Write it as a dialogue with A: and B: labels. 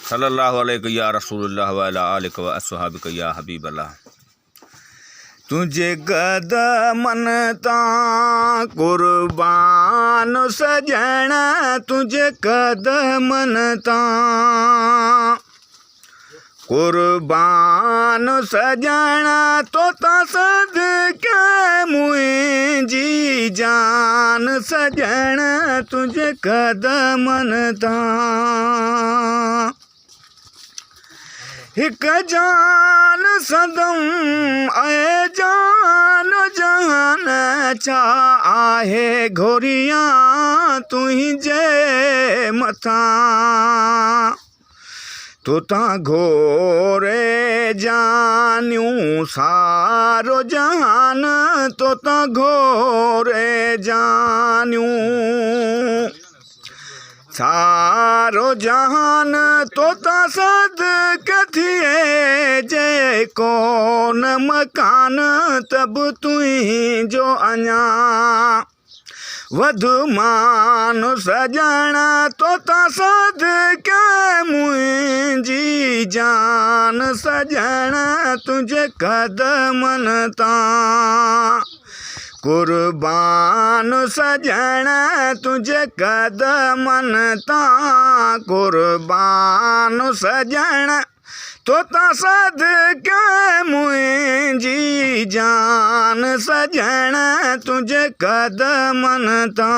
A: सल्लल्लाहु अलैहि या रसूलुल्लाह व अला आलिका व अस्हाबिका या हबीबल्लाह। तुझे कदमनता कुर्बान सजण, तुझे कदमनता कुर्बान सजण, तो सदके मुंहिंजी जान सजण, तुझे कदमनता हिक जान सदम ऐं जान जहान छा आहे घोरिया तुंहिंजे मथां। तो घोरे जानियूं सारो जहान, तो घोरे जानियूं सारो जहान, तो सदके थिए जे कोन मकान, तब तुंहिंजो अञा वधु मान सजण, तो सदके मुंहिंजी जान सजण, तुझे कदमनता कुर्बान सजण, तुझे कदमनता कुर्बान सजण, तो सदके मुंहिंजी जान सजण, तुझे कदमनता।